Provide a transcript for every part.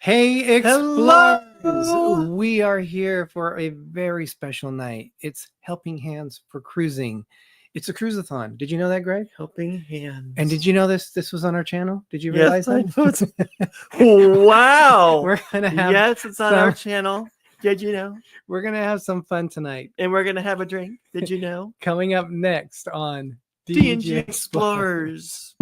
Hey, explorers! Hello! We are here for a very special night. It's Helping Hands for Cruising. It's a cruiseathon. Did you know that, Greg? Helping Hands. And did you know this was on our channel? Did you Yes, realize I that? know wow! We're gonna have Yes, it's on our channel. Did you know? we're gonna have some fun tonight. And we're gonna have a drink. Did you know? Coming up next on D&G Explorers.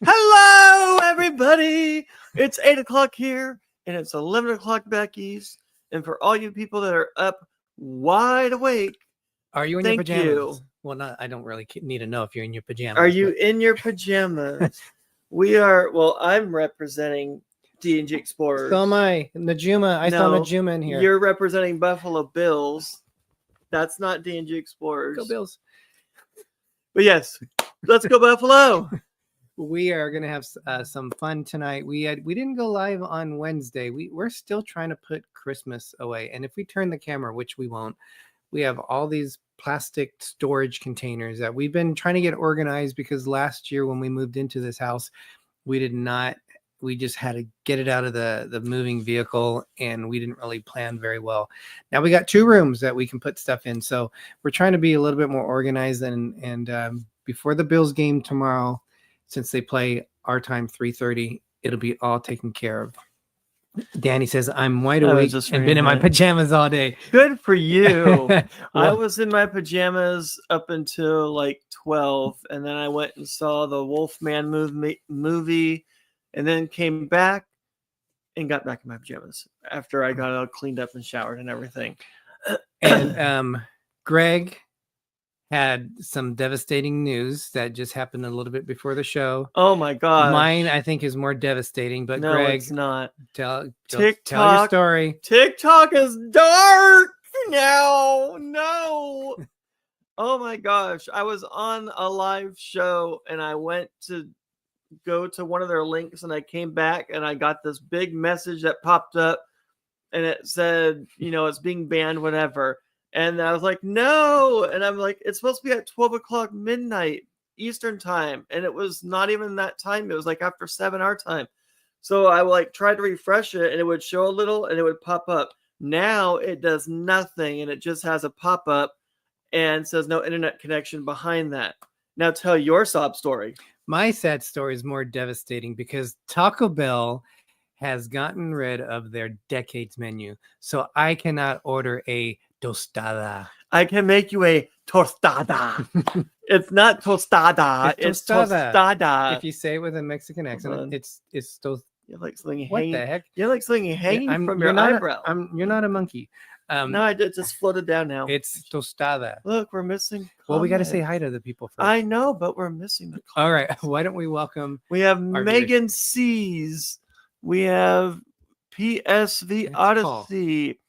Hello, everybody! It's 8 o'clock here, and it's 11 o'clock back east. And for all you people that are up wide awake, Are you in your thank pajamas? you. Well, I don't really need to know if you're in your pajamas. Are you in your pajamas? We are, well, I'm representing D&G Explorers. So am I. Najuma. I saw No, Najuma in here. You're representing Buffalo Bills. That's not D&G Explorers. Go Bills. But yes, let's go Buffalo. We are going to have some fun tonight. We didn't go live on Wednesday. We're still trying to put Christmas away. And if we turn the camera, which we won't, we have all these plastic storage containers that we've been trying to get organized because last year when we moved into this house, we just had to get it out of the moving vehicle and we didn't really plan very well. Now we got 2 rooms that we can put stuff in. So we're trying to be a little bit more organized and before the Bills game tomorrow, since they play our time 3:30, it'll be all taken care of. Danny says, I'm wide awake and been in my pajamas all day. Good for you. I was in my pajamas up until like 12, and then I went and saw the Wolfman movie, and then came back and got back in my pajamas after I got all cleaned up and showered and everything. And Greg had some devastating news that just happened a little bit before the show. Oh my God. Mine, I think, is more devastating, but no, Greg, it's not. Tell your story. TikTok is dark now. No. Oh my gosh. I was on a live show and I went to go to one of their links and I came back and I got this big message that popped up and it said, it's being banned, whatever. And I was like, no. And I'm like, it's supposed to be at 12 o'clock midnight Eastern time. And it was not even that time. It was like after 7 our time. So I tried to refresh it and it would show a little and it would pop up. Now it does nothing. And it just has a pop up and says no internet connection behind that. Now tell your sob story. My sad story is more devastating because Taco Bell has gotten rid of their decades menu. So I cannot order a tostada. I can make you a tostada. It's not tostada. It's tostada. If you say it with a Mexican accent, it's you have like something what hanging. The heck? You have like something hanging from your eyebrow. You're not a monkey. No, I did just floated down now. It's tostada. Look, we're missing. Well, we got to say comments. hi to the people first. I know, but we're missing the. All right. Why don't we welcome? We have our Megan C's. We have PSV That's Paul. Odyssey.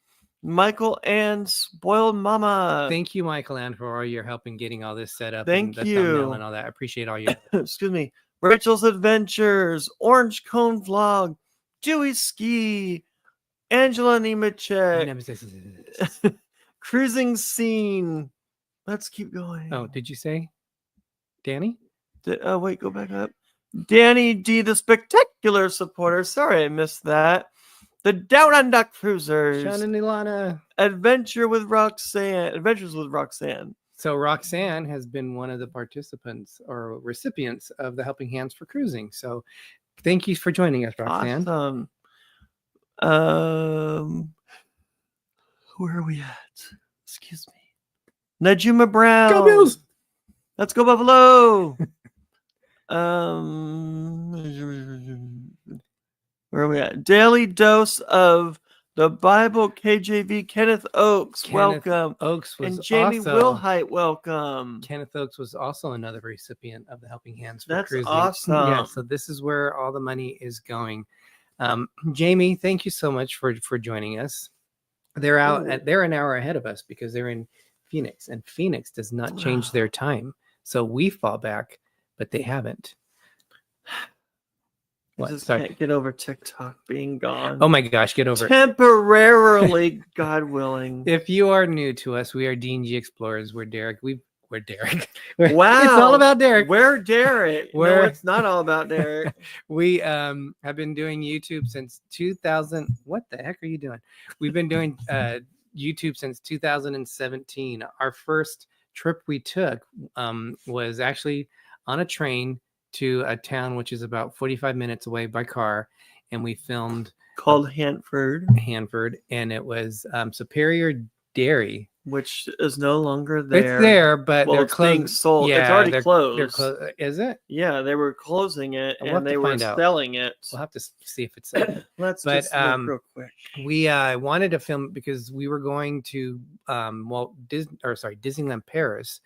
Michael and Spoiled Mama. Thank you, Michael Ann, for all your help in getting all this set up. Thank and the you. thumbnail and all that. I appreciate all your. Excuse me. Rachel's Adventures, Orange Cone Vlog, Dewey Ski, Angela Nemechek, Cruising Scene. Let's keep going. Oh, did you say Danny? Wait, go back up. Danny D, the Spectacular Supporter. Sorry, I missed that. The Down Under Cruisers. Sean and Ilana. Adventures with Roxanne. So Roxanne has been one of the participants or recipients of the Helping Hands for Cruising. So thank you for joining us, Roxanne. Awesome. Where are we at? Excuse me. Najuma Brown. Go Bills! Let's go Buffalo. Where are we at? Daily Dose of the Bible KJV. Kenneth Oakes, welcome. Oakes was and Jamie also, Wilhite, welcome. Kenneth Oakes was also another recipient of the Helping Hands for That's Cruising. awesome. Yeah, so this is where all the money is going. Jamie, thank you so much for joining us. They're out. They're an hour ahead of us because they're in Phoenix, and Phoenix does not change their time. So we fall back, but they haven't. I just can't get over TikTok being gone. Oh my gosh, get over it. Temporarily, God willing. If you are new to us, we are D&G Explorers. We're Derek. We're Derek. Wow. It's all about Derek. We're Derek. No, it's not all about Derek. We have been doing YouTube since 2000. What the heck are you doing? We've been doing YouTube since 2017. Our first trip we took was actually on a train to a town which is about 45 minutes away by car, and we filmed called Hanford, and it was Superior Dairy, which is no longer there. It's there, but they're being sold. Yeah, it's already closed. Is it? Yeah, they were closing it we'll and they were selling it. We'll have to see if it's selling. Let's just look real quick. We wanted to film because we were going to Disneyland Paris,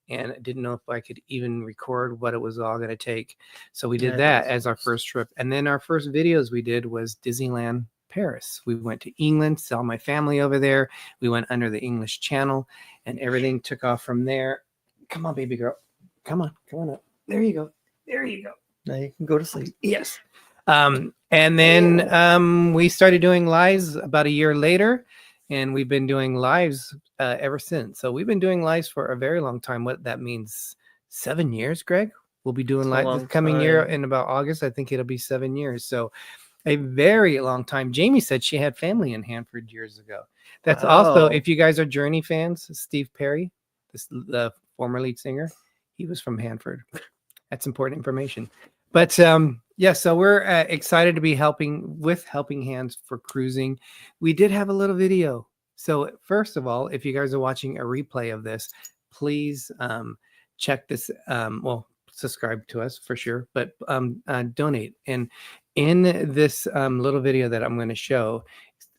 and I didn't know if I could even record what it was all going to take. So we did that as our first trip. And then our first videos we did was Disneyland Paris. We went to England, saw my family over there. We went under the English Channel, and everything took off from there. Come on, baby girl. Come on up. There you go. Now you can go to sleep. Yes. And then we started doing lives about a year later, and we've been doing lives ever since. So we've been doing lives for a very long time. What that means, 7 years, Greg? We'll be doing lives this coming year in about August. I think it'll be 7 years. So a very long time. Jamie said she had family in Hanford years ago. That's also, if you guys are Journey fans, Steve Perry, the former lead singer, he was from Hanford. That's important information. But yeah, so we're excited to be helping Hands for Cruising. We did have a little video. So first of all, if you guys are watching a replay of this, please check this. Well, subscribe to us for sure, but donate. And in this little video that I'm going to show,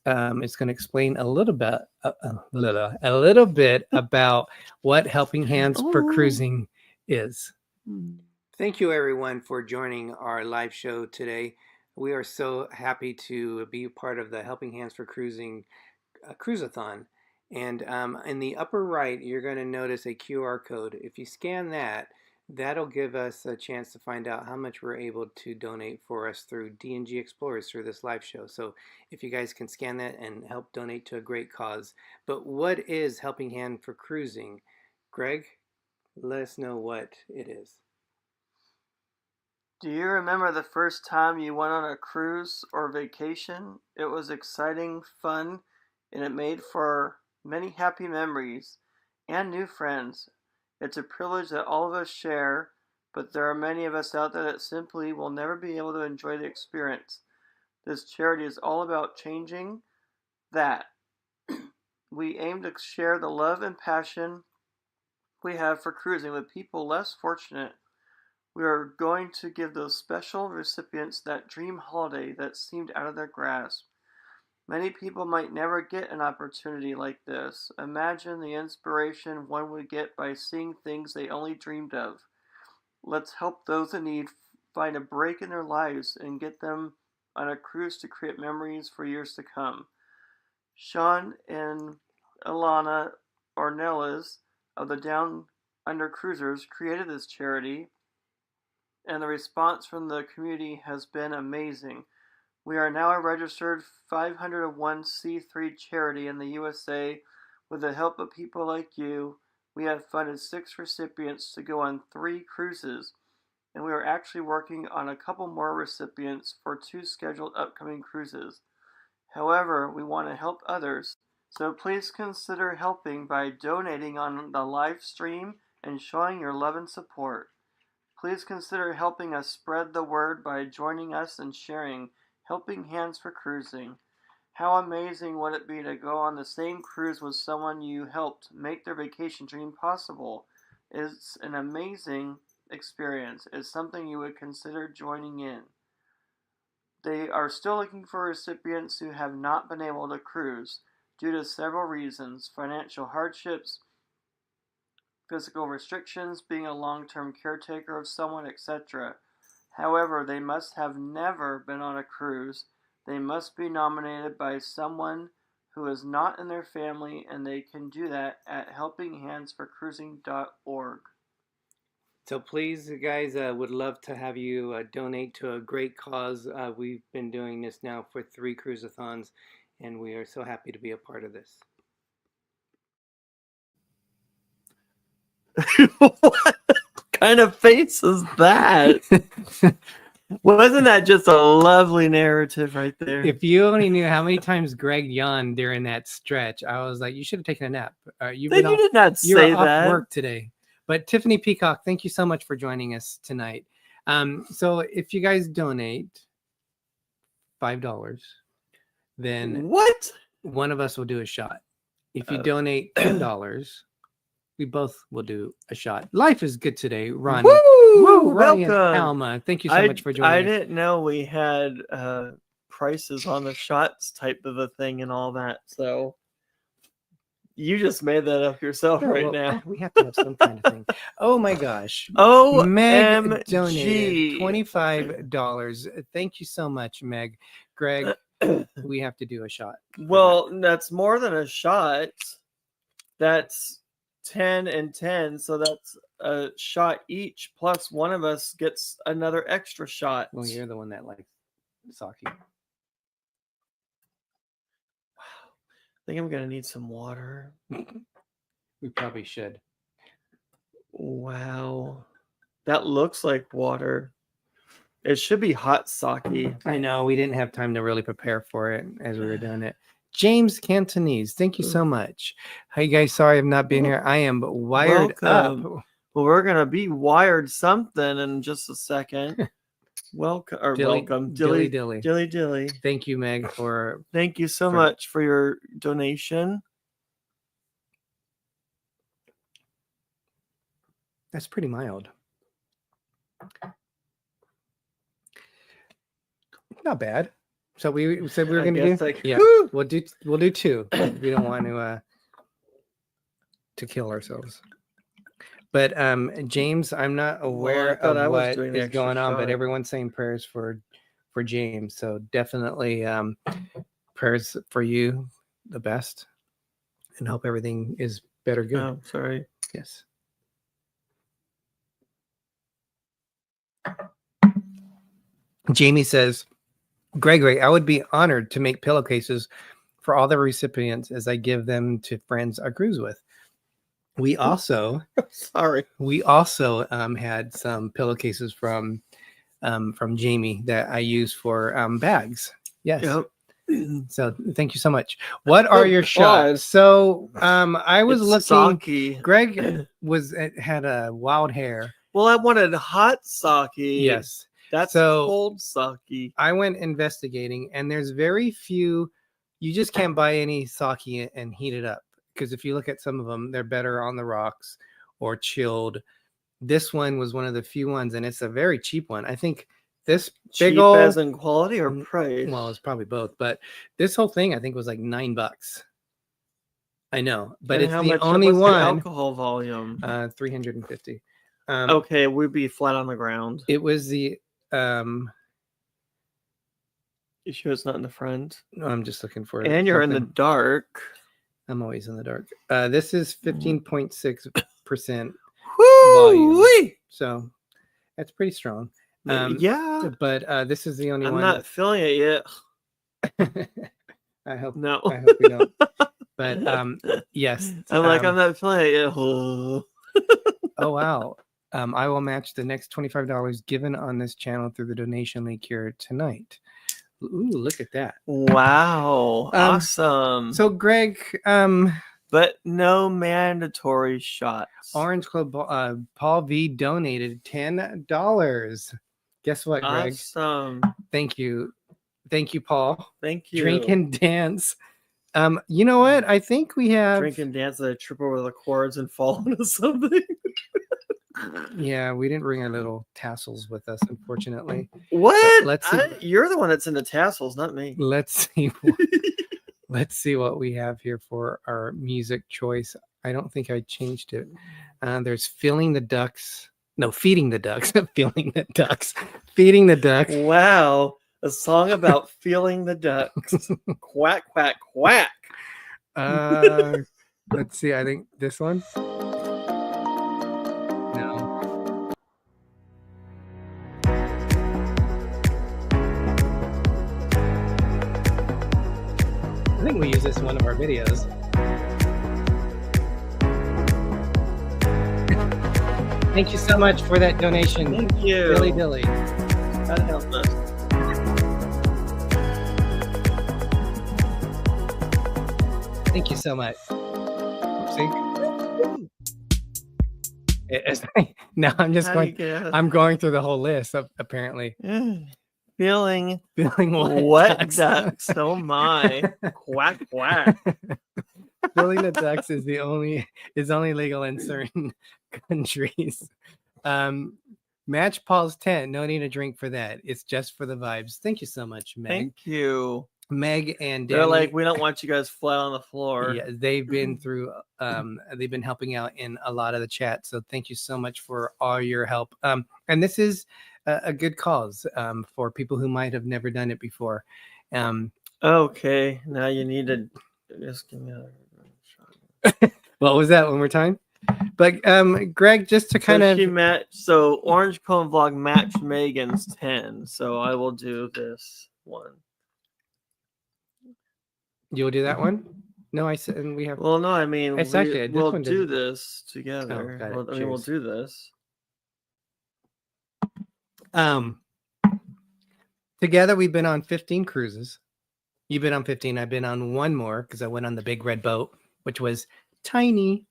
it's going to explain a little bit about what Helping Hands for Cruising is. Thank you, everyone, for joining our live show today. We are so happy to be part of the Helping Hands for Cruising Cruiseathon. And in the upper right, you're going to notice a QR code. If you scan that, that'll give us a chance to find out how much we're able to donate for us through D&G Explorers through this live show. So if you guys can scan that and help donate to a great cause. But what is Helping Hand for Cruising? Greg, let us know what it is. Do you remember the first time you went on a cruise or vacation? It was exciting, fun, and it made for many happy memories and new friends. It's a privilege that all of us share, but there are many of us out there that simply will never be able to enjoy the experience. This charity is all about changing that. We aim to share the love and passion we have for cruising with people less fortunate. We are going to give those special recipients that dream holiday that seemed out of their grasp. Many people might never get an opportunity like this. Imagine the inspiration one would get by seeing things they only dreamed of. Let's help those in need find a break in their lives and get them on a cruise to create memories for years to come. Sean and Ilana Ornelas of the Down Under Cruisers created this charity, and the response from the community has been amazing. We are now a registered 501c3 charity in the USA. With the help of people like you, we have funded 6 recipients to go on 3 cruises, and we are actually working on a couple more recipients for 2 scheduled upcoming cruises. However, we want to help others, so please consider helping by donating on the live stream and showing your love and support. Please consider helping us spread the word by joining us and sharing Helping Hands for Cruising. How amazing would it be to go on the same cruise with someone you helped make their vacation dream possible? It's an amazing experience. It's something you would consider joining in. They are still looking for recipients who have not been able to cruise due to several reasons: financial hardships, physical restrictions, being a long-term caretaker of someone, etc. However, they must have never been on a cruise. They must be nominated by someone who is not in their family, and they can do that at helpinghandsforcruising.org. So please, guys, would love to have you donate to a great cause. We've been doing this now for 3 cruise-a-thons, and we are so happy to be a part of this. What kind of face is that? Wasn't that just a lovely narrative right there? If you only knew how many times Greg yawned during that stretch, I was like, you should have taken a nap. You did not say off that. Work today. But Tiffany Peacock, thank you so much for joining us tonight. So if you guys donate $5, then what? One of us will do a shot. If you donate $10, we both will do a shot. Life is good today, Ronnie. Woo! Ronnie Welcome. and Alma. Thank you so much for joining us. I didn't know we had prices on the shots type of a thing and all that. So you just made that up yourself now. We have to have some kind of thing. Oh my gosh. Meg donated $25. Thank you so much, Meg. Greg, we have to do a shot. Well, that's more than a shot. That's 10 and 10, so that's a shot each, plus one of us gets another extra shot. Well, you're the one that likes sake. Wow. I think I'm gonna need some water. We probably should. Wow, that looks like water. It should be hot sake. I know, we didn't have time to really prepare for it as we were doing it. James Cantonese, thank you so much. Hey guys, sorry I've not been here. I am wired up. Well, we're gonna be wired something in just a second. Welcome, Dilly. Dilly. Thank you, Meg, for thank you so much for your donation. That's pretty mild. Not bad. So we said we were going to do. Yeah, we'll do 2. We don't want to kill ourselves. But James, I'm not aware of what is going on, but everyone's saying prayers for James. So definitely prayers for you, the best, and hope everything is better. Good. Oh, sorry. Yes. Jamie says, Gregory, I would be honored to make pillowcases for all the recipients as I give them to friends I cruise with. We also, had some pillowcases from Jamie that I use for bags. Yes. Yep. So thank you so much. What are your shots? So I was looking. Sake. Greg had a wild hair. Well, I wanted hot sake. Yes. That's cold sake. I went investigating, and there's very few. You just can't buy any sake and heat it up, because if you look at some of them, they're better on the rocks or chilled. This one was one of the few ones, and it's a very cheap one. I think this big Cheap old, as in quality or price? well, it's probably both, but this whole thing I think was like $9. I know, but And it's how the much? only What's the one. alcohol volume? 350. Okay, we'd be flat on the ground. It was the You sure it's not in the front? no, I'm just looking for And you're in the something. dark. I'm always in the dark. This is 15.6% Woo! volume, so that's pretty strong. Yeah, But this is the only I'm one. not feeling it yet. I hope No. I hope we don't. But yes. I'm like, I'm not feeling it yet. Oh wow. I will match the next $25 given on this channel through the donation link here tonight. Ooh, look at that. Wow. Awesome. So Greg, but no mandatory shots. Orange Club Paul V donated $10. Guess what, Greg? Awesome. Thank you, Paul. Thank you. Drink and dance. You know what? I think we have drink and dance that I trip over the cords and fall into something. Yeah, we didn't bring our little tassels with us, unfortunately. What? Let's see. You're the one that's into tassels, not me. Let's see. Let's see what we have here for our music choice. I don't think I changed it. There's Feeling the Ducks. No, Feeding the Ducks. Feeling the Ducks. Feeding the Ducks. Wow. A song about feeling the ducks. Quack, quack, quack. Let's see. I think this one. No. I think we use this in one of our videos. Thank you so much for that donation. Thank you. Dilly Dilly. That helped us. Thank you so much. See? Now I'm just going. I'm going through the whole list. Apparently. Feeling what ducks? Oh my! Quack quack. Feeling the ducks is only legal in certain countries. Match Paul's tent. No need to drink for that. It's just for the vibes. Thank you so much, Meg. Thank you, Meg and Danny. They're like, we don't want you guys flat on the floor. Yeah, they've been through. They've been helping out in a lot of the chat. So thank you so much for all your help. And this is a good cause for people who might have never done it before. Okay, now you need to just give me another shot. What was that? One more time. But Greg, just to kind of so Orange Cone Vlog matched Megan's 10. So I will do this one. You'll do that one? No, I said, and we have. Well, no, I mean, we'll do this together. Oh, I mean, we'll do this. Together we've been on 15 cruises. You've been on 15. I've been on one more because I went on the big red boat, which was tiny.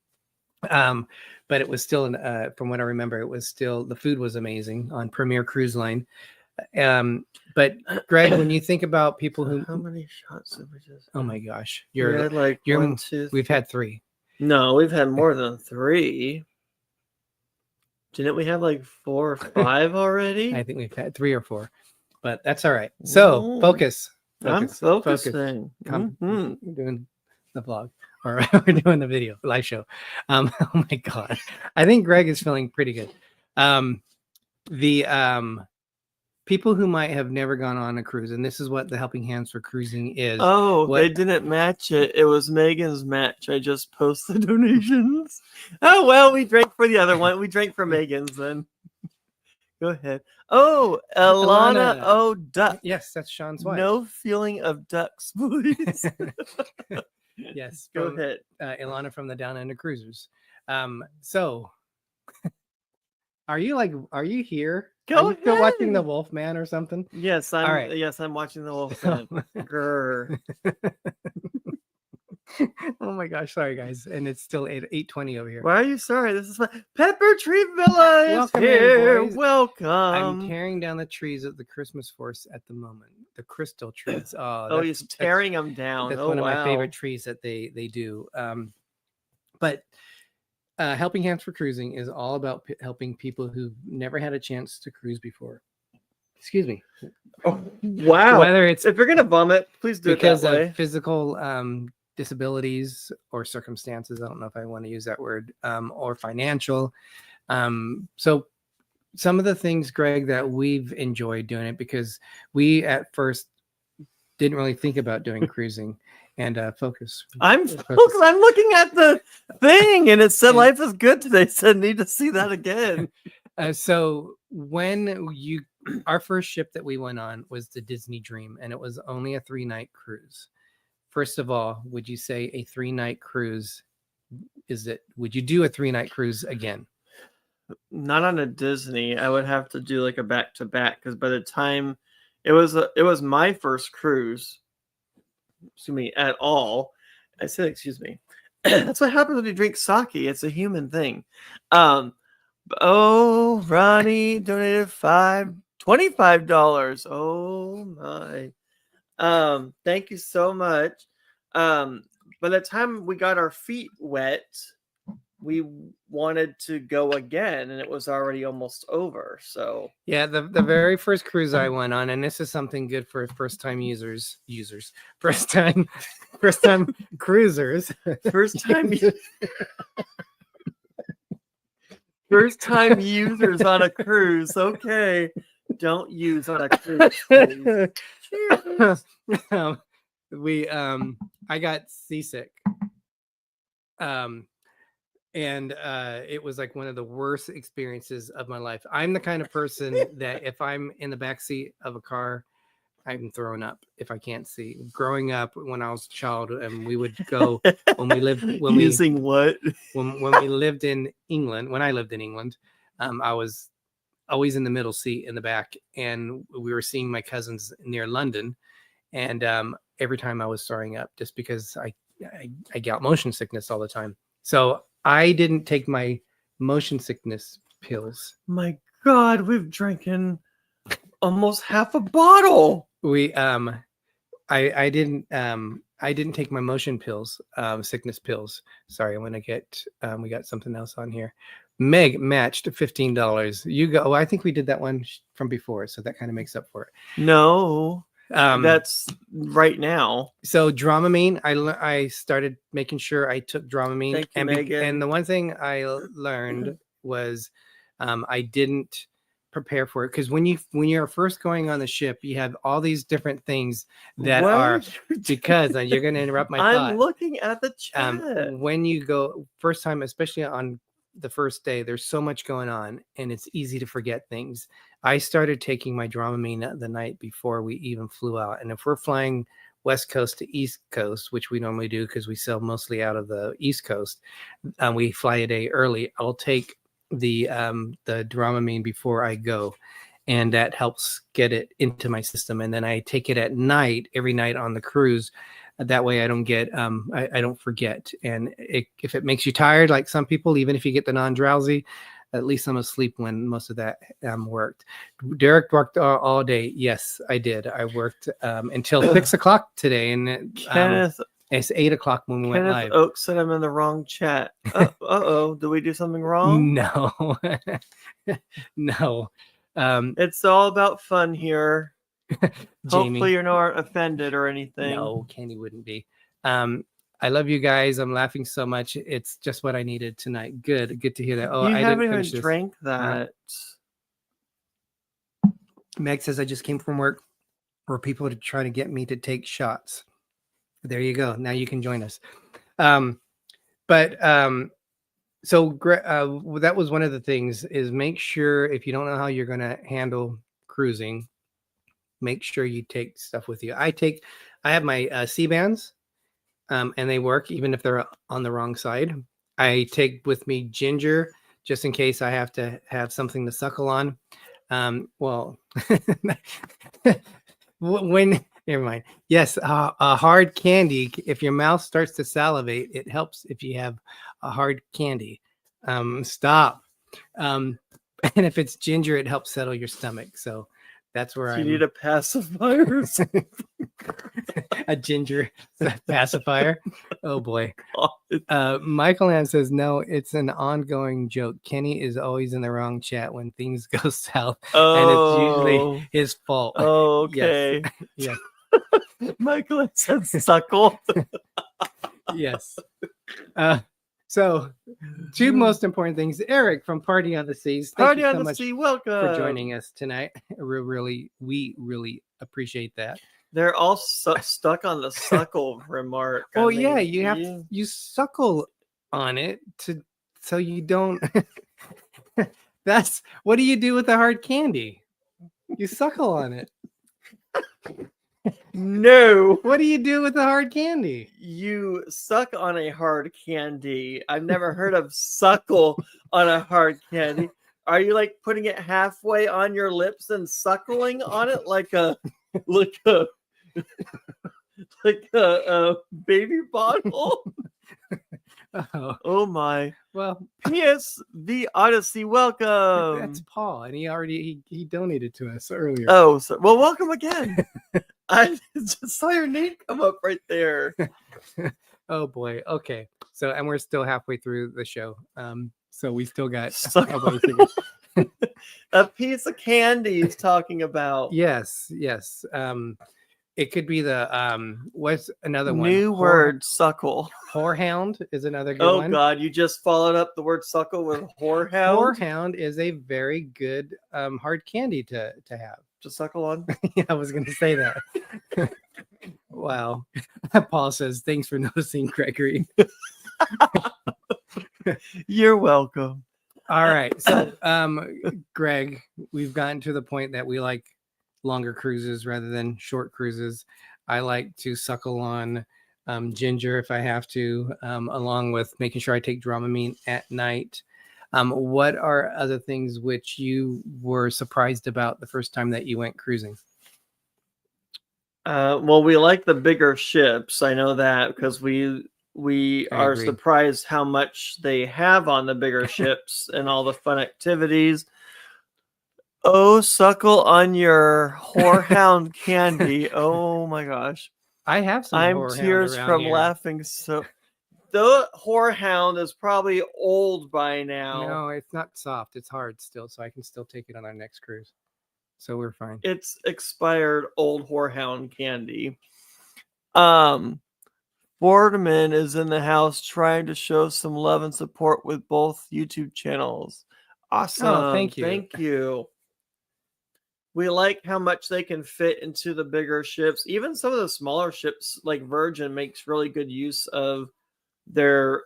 But it was still, from what I remember, it was still, the food was amazing on Premier Cruise Line. But Greg, when you think about people who, how many shots have we just? Oh my gosh, you're like one, two. We've had 3. No, we've had more than 3. Didn't we have like 4 or 5 already? I think we've had 3 or 4, but that's all right. So focus. I'm focusing. We're doing the vlog. All right, we're doing the video live show. Oh my god, I think Greg is feeling pretty good. The people who might have never gone on a cruise, and this is what the Helping Hands for Cruising is. Oh, they didn't match it. It was Megan's match. I just posted donations. Oh well, we drank for the other one. We drank for Megan's then. Go ahead. Oh, Ilana O. Duck. Yes, that's Sean's wife. No feeling of ducks, please. Yes, go ahead. Ilana from the Down Under Cruisers. So are you here? Go are you still watching the Wolfman or something? Yes, I'm. All right. Yes, I'm watching the Wolfman. Grr. Oh my gosh, sorry guys, and it's still 8:20 over here. Why are you sorry? This is my Pepper Tree Villa is Welcome here. In, welcome. I'm tearing down the trees at the Christmas forest at the moment. The crystal trees. Oh, he's tearing them down. That's one of my favorite trees that they do. But Helping Hands for Cruising is all about helping people who've never had a chance to cruise before. Excuse me. Oh, wow. Whether it's If you're gonna vomit, please do because it that way. of physical disabilities or circumstances, I don't know if I want to use that word, or financial. So some of the things, Greg, that we've enjoyed doing it, because we at first didn't really think about doing cruising and focus. I'm looking at the thing and it said life is good today. So need to see that again. So when our first ship that we went on was the Disney Dream, and it was only a 3-night cruise. First of all, would you say a 3-night cruise would you do a 3-night cruise again? Not on a Disney. I would have to do like a back-to-back, because by the time it was my first cruise, excuse me, at all. I said, excuse me. That's what happens when you drink sake. It's a human thing. Oh, Ronnie donated $25. Oh my. Thank you so much. By the time we got our feet wet, we wanted to go again, and it was already almost over. So yeah, the very first cruise I went on, and this is something good for first time first time cruisers, first time users on a cruise. Okay, don't use on a cruise. Cheers. I got seasick. And it was like one of the worst experiences of my life. I'm the kind of person that if I'm in the backseat of a car, I'm throwing up if I can't see. Growing up when I was a child, and we would go when we lived when we lived in England. When I lived in England, I was always in the middle seat in the back, and we were seeing my cousins near London, and every time I was throwing up just because I got motion sickness all the time. So I didn't take my motion sickness pills. My God, we've drinking almost half a bottle. I didn't take my motion pills, sickness pills. Sorry, I'm gonna get we got something else on here. Meg matched $15. You go. Oh, I think we did that one from before, so that kind of makes up for it. No. That's right now. So Dramamine, I started making sure I took Dramamine. Thank you, Megan. And the one thing I learned was I didn't prepare for it, because when you're first going on the ship, you have all these different things that are because you're going to interrupt my thought. I'm looking at the chat. When you go first time, especially on the first day, there's so much going on and it's easy to forget things. I started taking my Dramamine the night before we even flew out. And if we're flying West Coast to East Coast, which we normally do because we sail mostly out of the East Coast, we fly a day early. I'll take the Dramamine before I go, and that helps get it into my system. And then I take it at night, every night on the cruise. That way I don't get I don't forget. And if it makes you tired, like some people, even if you get the non-drowsy, at least I'm asleep when most of that worked. Derek worked all day. Yes, I did. I worked until 6 o'clock today, and Kenneth, it's 8 o'clock when we went live. Oaks said I'm in the wrong chat. Uh-oh, did we do something wrong? No. No. It's all about fun here. Jamie, hopefully you're not offended or anything. No, Kenny wouldn't be. I love you guys. I'm laughing so much. It's just what I needed tonight. Good to hear that. Oh, you I haven't didn't even drank that. Meg says I just came from work where people are trying to get me to take shots. There you go. Now you can join us. So that was one of the things, is make sure if you don't know how you're going to handle cruising, make sure you take stuff with you. I have my C-bands, and they work even if they're on the wrong side. I take with me ginger just in case I have to have something to suckle on. Never mind. Yes, a hard candy. If your mouth starts to salivate, it helps if you have a hard candy. Stop. And if it's ginger, it helps settle your stomach. So That's where You need a pacifier. a ginger pacifier. Oh boy. God. Michael Ann says, no, it's an ongoing joke. Kenny is always in the wrong chat when things go south, and it's usually his fault. Oh, okay. Yes. Michael said suckle. Yes. So, two most important things. Eric from Party on the Seas. Thank Party you on so the much Sea, welcome for joining us tonight. We really appreciate that. They're all stuck on the suckle remark. Well, I mean, you suckle on it so you don't. That's what do you do with the hard candy? You suckle on it. No. What do you do with the hard candy? You suck on a hard candy. I've never heard of suckle on a hard candy. Are you like putting it halfway on your lips and suckling on it like a baby bottle? Oh my. Well, P.S. The Odyssey, welcome. That's Paul, and he donated to us earlier. Oh, well, welcome again. I just saw your name come up right there. Oh boy. Okay. So, and we're still halfway through the show. So we still got a piece of candy he's talking about. Yes. It could be the what's another one? New word, suckle. Whorehound is another good one. Oh God, you just followed up the word suckle with whorehound. Whorehound is a very good hard candy to have. To suckle on. Yeah, I was gonna say that. Wow. Paul says, thanks for noticing, Gregory. You're welcome. All right. So Greg, we've gotten to the point that we like longer cruises rather than short cruises. I like to suckle on ginger if I have to, along with making sure I take Dramamine at night. What are other things which you were surprised about the first time that you went cruising? Well, we like the bigger ships. I know that because we are surprised how much they have on the bigger ships and all the fun activities. Oh, suckle on your whorehound candy. Oh my gosh. I have some. I'm tears from laughing. So the whorehound is probably old by now. No, it's not soft. It's hard still, so I can still take it on our next cruise. So we're fine. It's expired old whorehound candy. Boardman is in the house trying to show some love and support with both YouTube channels. Awesome. Oh, thank you. Thank you. We like how much they can fit into the bigger ships. Even some of the smaller ships, like Virgin, makes really good use of their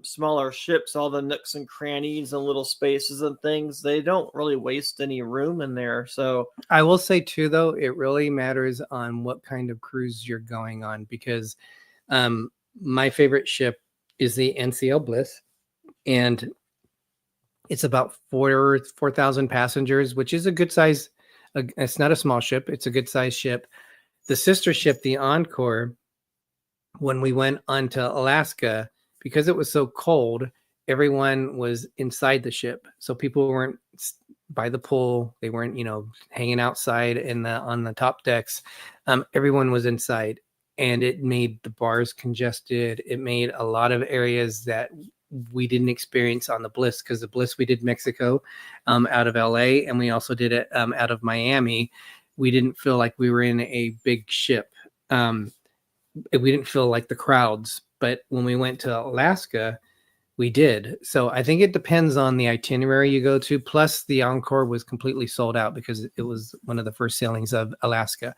smaller ships, all the nooks and crannies and little spaces and things. They don't really waste any room in there. So I will say too, though, it really matters on what kind of cruise you're going on, because my favorite ship is the NCL Bliss, and it's about 4,000 passengers, which is a good size. It's not a small ship. It's a good size ship. The sister ship, the Encore, when we went onto Alaska, because it was so cold, everyone was inside the ship. So people weren't by the pool. They weren't, hanging outside on the top decks. Everyone was inside, and it made the bars congested. It made a lot of areas that we didn't experience on the Bliss, because the Bliss we did Mexico out of LA, and we also did it out of Miami. We didn't feel like we were in a big ship. We didn't feel like the crowds, but when we went to Alaska, we did. So I think it depends on the itinerary you go to. Plus, the Encore was completely sold out because it was one of the first sailings of Alaska.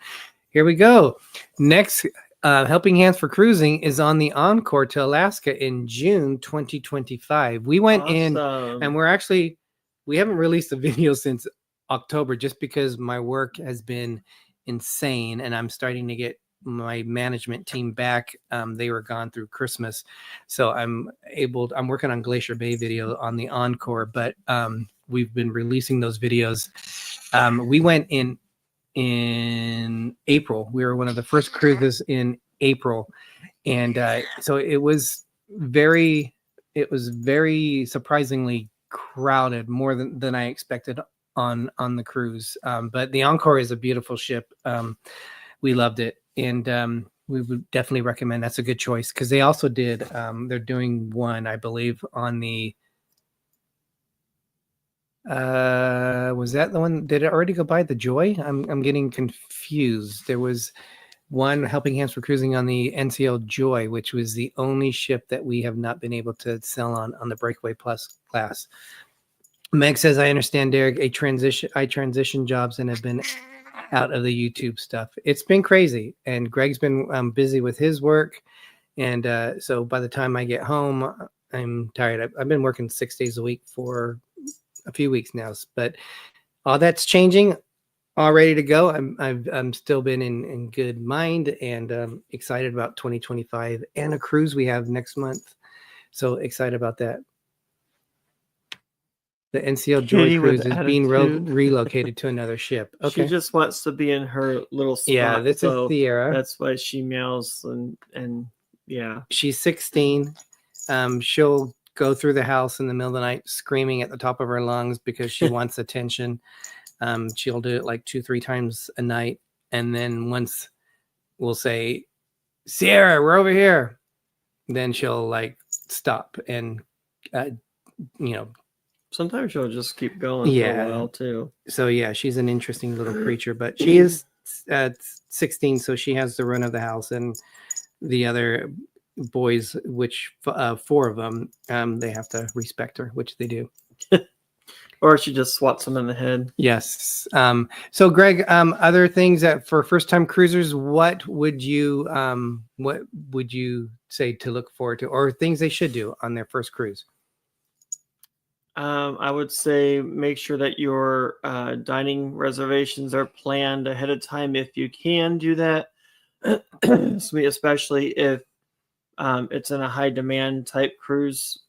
Here we go. Next, Helping Hands for Cruising is on the Encore to Alaska in June 2025. We went in, and we haven't released a video since October, just because my work has been insane, and I'm starting to get my management team back. They were gone through Christmas, so I'm working on Glacier Bay video on the Encore, but we've been releasing those videos. We went in April. We were one of the first cruises in April, and so it was very surprisingly crowded, more than I expected on the cruise. But the Encore is a beautiful ship. We loved it, and we would definitely recommend. That's a good choice because they also did. They're doing one, I believe, on the. Was that the one? Did it already go by the Joy? I'm getting confused. There was one Helping Hands for Cruising on the NCL Joy, which was the only ship that we have not been able to sell on the Breakaway Plus class. Meg says, I understand, Derek. I transition jobs and have been out of the YouTube stuff. It's been crazy, and Greg's been busy with his work, and so by the time I get home, I'm tired. I've been working 6 days a week for a few weeks now, but all that's changing. All ready to go. I'm still been in good mind and excited about 2025 and a cruise we have next month. So excited about that. The NCL Joy Katie with cruise is being attitude. relocated to another ship. Okay. She just wants to be in her little spot. Yeah, this so is Sierra. That's why she meows and yeah. She's 16. She'll go through the house in the middle of the night screaming at the top of her lungs because she wants attention. She'll do it like 2-3 times a night, and then once we'll say, Sierra, we're over here, then she'll like stop and sometimes she'll just keep going for a while too. So yeah, she's an interesting little creature, but she is 16, so she has the run of the house, and the other boys, which 4 of them, they have to respect her, which they do. Or she just swats them in the head. Yes. So Greg, other things that for first-time cruisers, what would you say to look forward to, or things they should do on their first cruise? I would say make sure that your dining reservations are planned ahead of time if you can do that. Especially if it's in a high demand type cruise,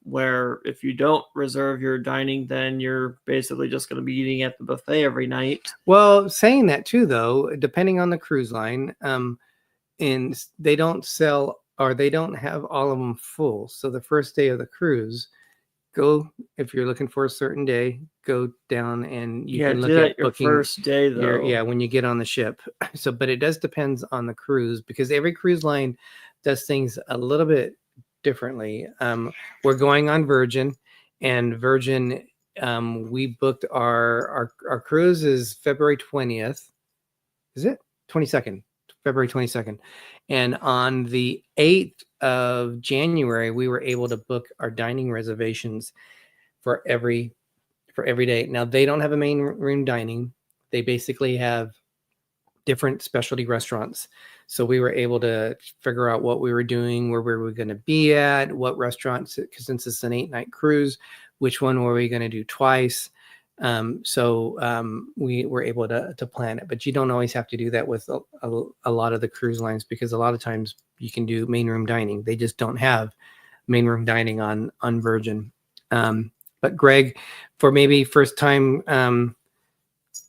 where if you don't reserve your dining, then you're basically just going to be eating at the buffet every night. Well, saying that too, though, depending on the cruise line, and they don't sell, or they don't have all of them full. So the first day of the cruise, go, if you're looking for a certain day, go down and you can look at your booking first day though. When you get on the ship. So, but it does depends on the cruise, because every cruise line does things a little bit differently. We're going on Virgin, and Virgin, we booked our cruise is February 20th. Is it 22nd? February 22nd. And on the 8th of January, we were able to book our dining reservations for every day. Now, they don't have a main room dining. They basically have different specialty restaurants. So we were able to figure out what we were doing, where we were going to be at, what restaurants, because since it's an 8-night cruise, which one were we going to do twice? We were able to plan it, but you don't always have to do that with a lot of the cruise lines, because a lot of times you can do main room dining. They just don't have main room dining on Virgin. But Greg, for maybe first time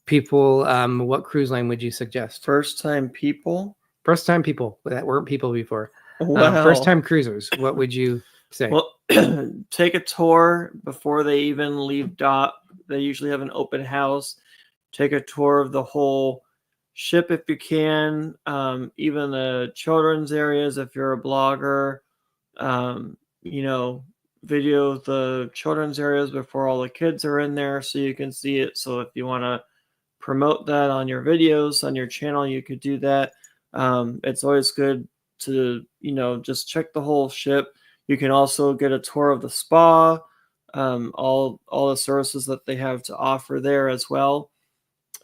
people, what cruise line would you suggest? First time people that weren't people before. Wow. First time cruisers, what would you say? Well, take a tour before they even leave dock. They usually have an open house. Take a tour of the whole ship if you can, even the children's areas if you're a blogger. Video the children's areas before all the kids are in there so you can see it. So if you want to promote that on your videos on your channel, you could do that. It's always good to just check the whole ship. You can also get a tour of the spa, all the services that they have to offer there as well.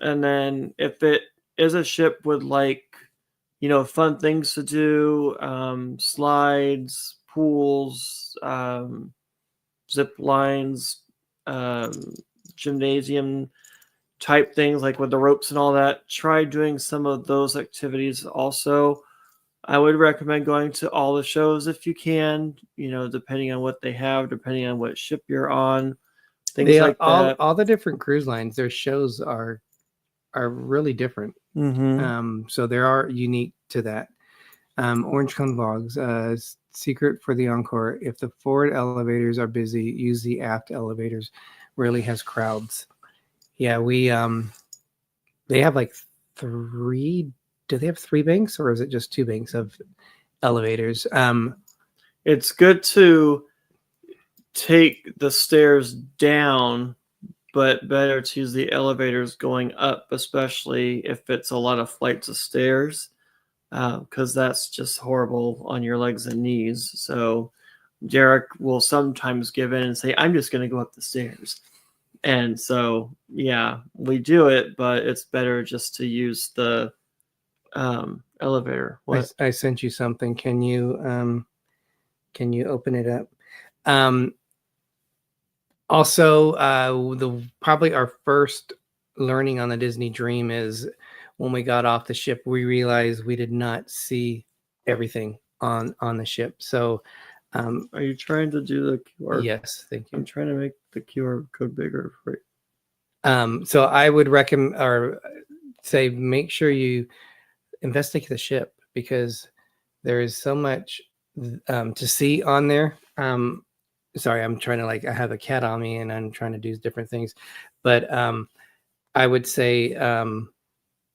And then if it is a ship with fun things to do, slides, pools, zip lines, gymnasium type things, like with the ropes and all that, try doing some of those activities also. I would recommend going to all the shows if you can, depending on what they have, depending on what ship you're on, things like that. All the different cruise lines, their shows are really different. Mm-hmm. So they are unique to that. Orange Cone Vlogs, secret for the Encore: if the forward elevators are busy, use the aft elevators. Rarely has crowds. Yeah, we they have like three. Do they have three banks or is it just two banks of elevators? It's good to take the stairs down, but better to use the elevators going up, especially if it's a lot of flights of stairs, because that's just horrible on your legs and knees. So Derek will sometimes give in and say, I'm just going to go up the stairs. And so, yeah, we do it, but it's better just to use the elevator. What? I sent you something. Can you open it up? Also, the probably our first learning on the Disney Dream is when we got off the ship, we realized we did not see everything on the ship. So, Are you trying to do the QR? yes, thank you. I'm trying to make the QR code bigger for you. So I would recommend or say make sure you investigate the ship because there is so much to see on there. Sorry, I'm trying to I have a cat on me and I'm trying to do different things, but I would say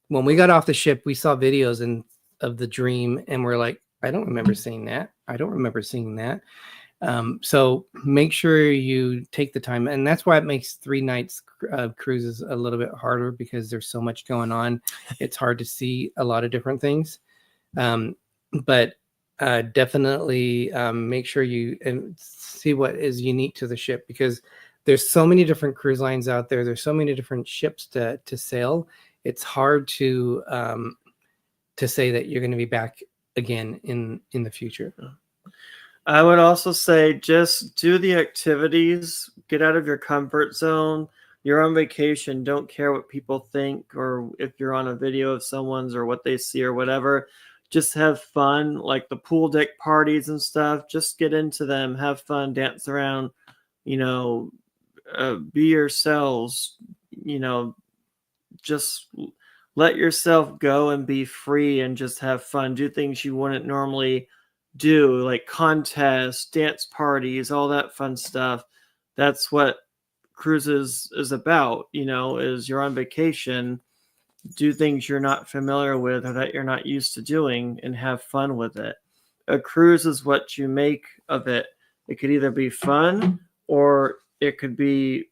when we got off the ship, we saw videos of the Dream and we're like, I don't remember seeing that. I don't remember seeing that. So make sure you take the time, and that's why it makes 3 nights cruises a little bit harder because there's so much going on. It's hard to see a lot of different things, but definitely make sure you see what is unique to the ship because there's so many different cruise lines out there. There's so many different ships to sail. It's hard to say that you're going to be back again in the future. I would also say just do the activities, get out of your comfort zone. You're on vacation, don't care what people think or if you're on a video of someone's or what they see or whatever. Just have fun, like the pool deck parties and stuff. Just get into them, have fun, dance around, be yourselves, just let yourself go and be free and just have fun. Do things you wouldn't normally do, like contests, dance parties, all that fun stuff. That's what cruises is about, is you're on vacation, do things you're not familiar with or that you're not used to doing and have fun with it. A cruise is what you make of it. It could either be fun or it could be,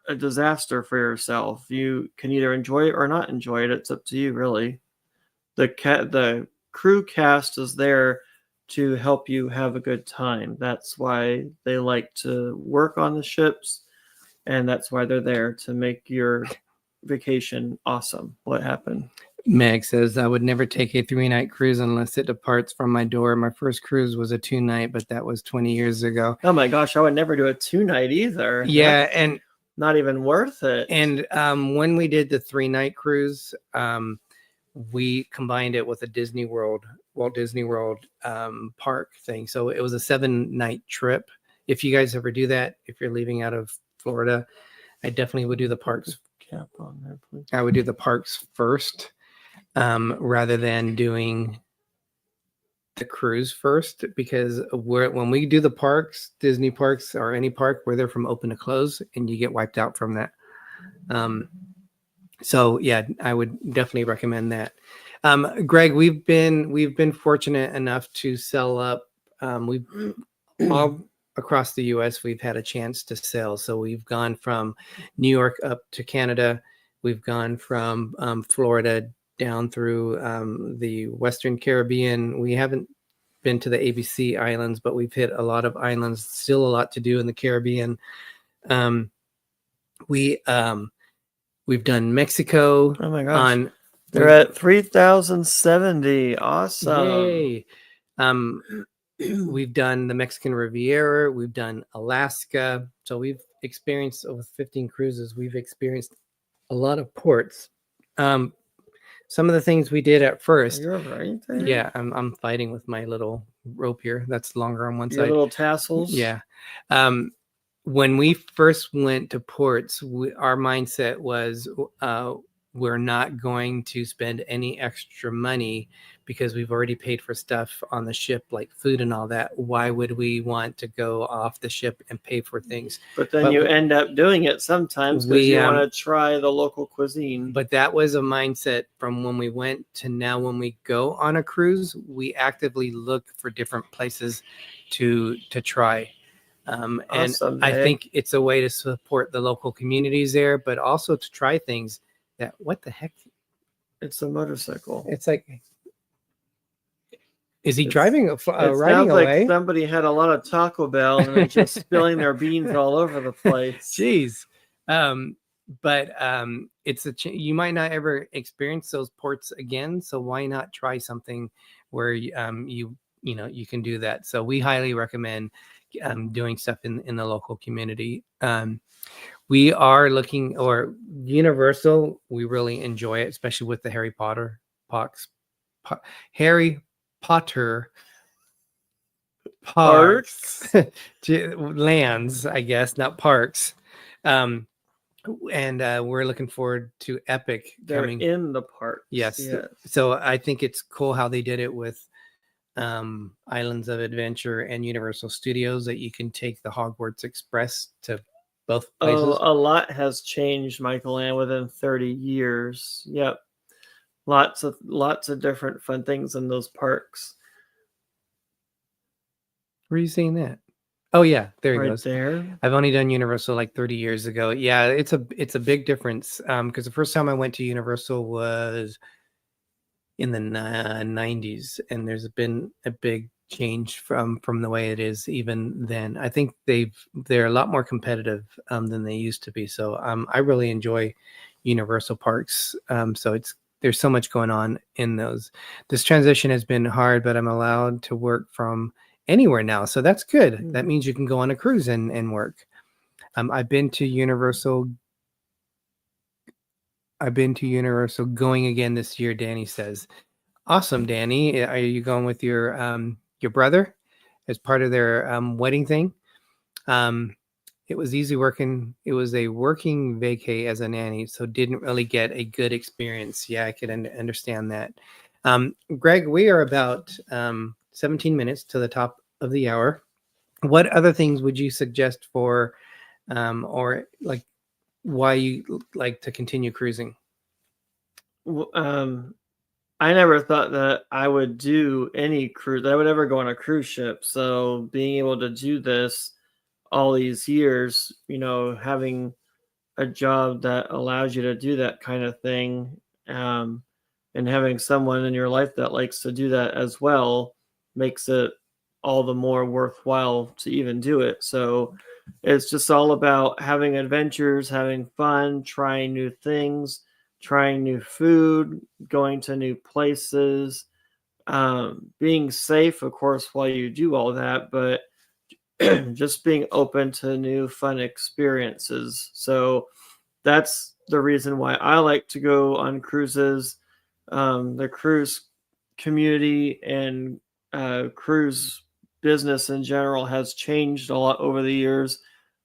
a disaster for yourself. You can either enjoy it or not enjoy it. It's up to you, really. The crew cast is there to help you have a good time. That's why they like to work on the ships, and that's why they're there to make your vacation awesome. What happened? Meg says, I would never take a 3-night cruise unless it departs from my door. My first cruise was a 2-night, but that was 20 years ago. Oh my gosh, I would never do a 2-night either. Yeah, That's and not even worth it. And when we did the 3-night cruise, we combined it with a Walt Disney World park thing. So it was a 7-night trip. If you guys ever do that, if you're leaving out of Florida, I definitely would do the parks. Cap on there, please. I would do the parks first rather than doing the cruise first, because when we do the parks, Disney parks or any park, we're there from open to close and you get wiped out from that. So yeah, I would definitely recommend that. Greg, we've been fortunate enough to sell up. We've all across the U.S. we've had a chance to sail. So we've gone from New York up to Canada. We've gone from Florida down through the Western Caribbean. We haven't been to the ABC Islands, but we've hit a lot of islands. Still a lot to do in the Caribbean. We've done Mexico. Oh my gosh. They're at 3,070. Awesome. Yay. We've done the Mexican Riviera. We've done Alaska. So we've experienced over 15 cruises. We've experienced a lot of ports. Some of the things we did at first. You're right there. Yeah, I'm fighting with my little rope here. That's longer on one Your side. little tassels. Yeah. When we first went to ports, our mindset was we're not going to spend any extra money because we've already paid for stuff on the ship, like food and all that. Why would we want to go off the ship and pay for things? But then you end up doing it sometimes because you want to try the local cuisine. But that was a mindset from when we went to now. When we go on a cruise, we actively look for different places to try. And Awesome, I Nick. think it's a way to support the local communities there, but also to try things that, what the heck? It's a motorcycle. It's like, is he driving, It riding sounds away? like somebody had a lot of Taco Bell and they're just spilling their beans all over the place. Jeez. But it's you might not ever experience those ports again, so why not try something where you can do that. So we highly recommend doing stuff in the local community. We are looking, or Universal, we really enjoy it, especially with the Harry Potter parks lands, I guess, not parks. And we're looking forward to Epic coming in the park. Yes. So I think it's cool how they did it with Islands of Adventure and Universal Studios, that you can take the Hogwarts Express to both places. Oh, a lot has changed, Michael, and within 30 years. Yep. Lots of different fun things in those parks. Where are you seeing that? Oh yeah, there he goes. There. I've only done Universal like 30 years ago. Yeah, it's a big difference. Because the first time I went to Universal was in the 90s, and there's been a big change from the way it is even then. I think they're a lot more competitive than they used to be. So I really enjoy Universal parks. So there's so much going on in those. This transition has been hard, but I'm allowed to work from anywhere now, so that's good. Mm-hmm. That means you can go on a cruise and work. I've been to Universal going again this year, Danny says. Awesome, Danny. Are you going with your brother as part of their wedding thing? It was easy working. It was a working vacay as a nanny, so didn't really get a good experience. Yeah, I could understand that. Greg, we are about 17 minutes to the top of the hour. What other things would you suggest for, or like why you like to continue cruising? I never thought that I would do any cruise, that I would ever go on a cruise ship. So being able to do this all these years, having a job that allows you to do that kind of thing, and having someone in your life that likes to do that as well, makes it all the more worthwhile to even do it. So it's just all about having adventures, having fun, trying new things, trying new food, going to new places, being safe, of course, while you do all that, but just being open to new fun experiences. So that's the reason why I like to go on cruises. The cruise community and cruise business in general has changed a lot over the years,